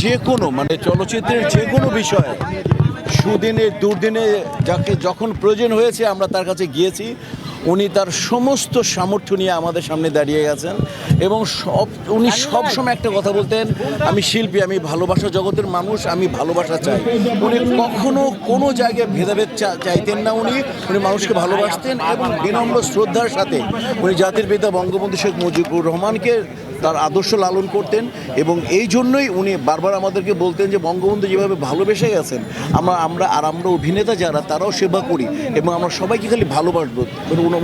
যে কোনো মানে চলচ্চিত্রের যে কোনো বিষয়ে সুদিনে দুর্দিনে যাকে যখন প্রয়োজন হয়েছে আমরা তার কাছে গিয়েছি। উনি তার সমস্ত সামর্থ্য নিয়ে আমাদের সামনে দাঁড়িয়ে গেছেন এবং উনি সবসময় একটা কথা বলতেন, আমি শিল্পী, আমি ভালোবাসা জগতের মানুষ, আমি ভালোবাসা চাই। উনি কখনো কোনো জায়গায় ভেদাভেদ চাইতেন না। উনি মানুষকে ভালোবাসতেন এবং বিনম্র শ্রদ্ধার সাথে উনি জাতির পিতা বঙ্গবন্ধু শেখ মুজিবুর রহমানকে তার আদর্শ লালন করতেন এবং এই জন্যই উনি বারবার আমাদেরকে বলতেন যে বঙ্গবন্ধু যেভাবে ভালোবেসে গেছেন আমরা অভিনেতা যারা তারাও সেবা করি এবং আমরা সবাইকে খালি ভালোবাসবো।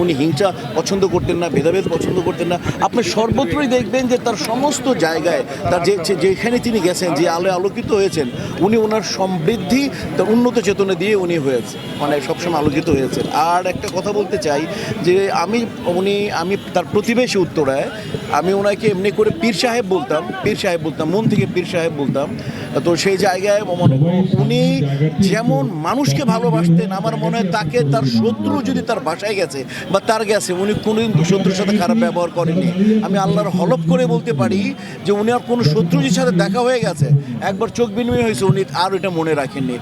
উনি হিংসা পছন্দ করতেন না, ভেদাভেদ পছন্দ করতেন না। আপনি সর্বত্রই দেখবেন যে তার সমস্ত জায়গায় তার যেখানে তিনি গেছেন, যে আলোকিত হয়েছেন, উনি ওনার সমৃদ্ধি তার উন্নত চেতনা দিয়ে উনি হয়েছে মানে সবসময় আলোকিত হয়েছেন। আর একটা কথা বলতে চাই যে আমি তার প্রতিবেশী উত্তরায়, আমি ওনাকে এমনি করে পীর সাহেব বলতাম, মন থেকে পীর সাহেব বলতাম। তো সেই জায়গায় উনি যেমন মানুষকে ভালোবাসতেন, আমার মনে হয় তাকে তার শত্রু যদি তার বাসায় গেছে বা তার গেছে, উনি কোনোদিন শত্রুর সাথে খারাপ ব্যবহার করেননি। আমি আল্লাহর হলফ করে বলতে পারি যে উনি আর কোনো শত্রুজির সাথে দেখা হয়ে গেছে, একবার চোখ বিনিময় হয়েছে, উনি আর এটা মনে রাখেননি।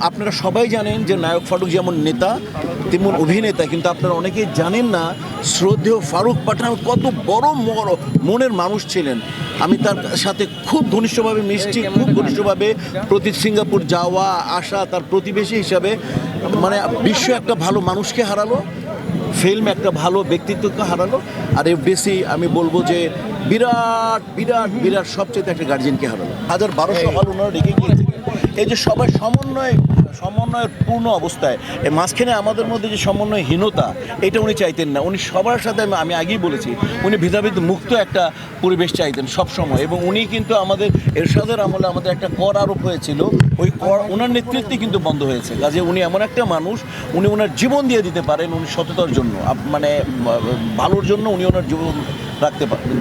আপনারা সবাই জানেন যে নায়ক ফারুক যেমন নেতা তেমন অভিনেতা, কিন্তু আপনারা অনেকেই জানেন না শ্রদ্ধেয় ফারুক পাঠান কত বড় মনের মানুষ ছিলেন। আমি তার সাথে খুব ঘনিষ্ঠভাবে মিশছি, খুব ঘনিষ্ঠভাবে প্রতি সিঙ্গাপুর যাওয়া আসা, তার প্রতিবেশী হিসাবে মানে বিশ্ব একটা ভালো মানুষকে হারালো, ফিল্ম একটা ভালো ব্যক্তিত্বকে হারালো। আর এর বেশি আমি বলবো যে বিরাট বিরাট বিরাট সবচেয়ে একটা গার্জিয়ানকে হারালো। 1200 হল ওনারা রেখে গিয়েছে। এই যে সবাই সমন্বয়ের পূর্ণ অবস্থায়, এই মাঝখানে আমাদের মধ্যে যে সমন্বয়হীনতা, এটা উনি চাইতেন না। উনি সবার সাথে, আমি আগেই বলেছি, উনি ভেদাভেদ মুক্ত একটা পরিবেশ চাইতেন সবসময়। এবং উনি কিন্তু আমাদের এরশাদের আমলে আমাদের একটা কর আরোপ হয়েছিল, ওই কর ওনার নেতৃত্বে কিন্তু বন্ধ হয়েছে। কাজে উনি এমন একটা মানুষ, উনি ওনার জীবন দিয়ে দিতে পারেন উনি সততার জন্য, মানে ভালোর জন্য উনি ওনার জীবন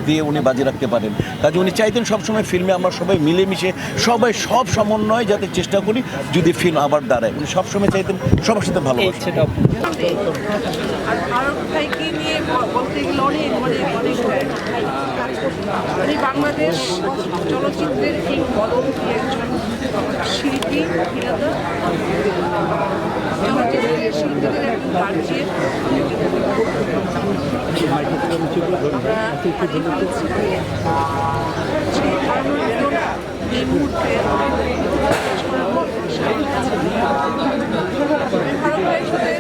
দিয়ে উনি বাজি রাখতে পারেন। কাজে উনি চাইতেন সবসময় ফিল্মে আমরা সবাই মিলেমিশে সব সমন্বয় যাতে চেষ্টা করি, যদি ফিল্ম আবার দাঁড়ায়। উনি সবসময় চাইতেন সবার সাথে ভালোবাসা। বাংলাদেশ চলচ্চিত্রের এই বদন্তি একজন শিল্পী, অভিনেতা, চলচ্চিত্রের শিল্পীদের একজন গার্জিয়ান। এই মুহূর্তে ভারত ভাইয়ের সাথে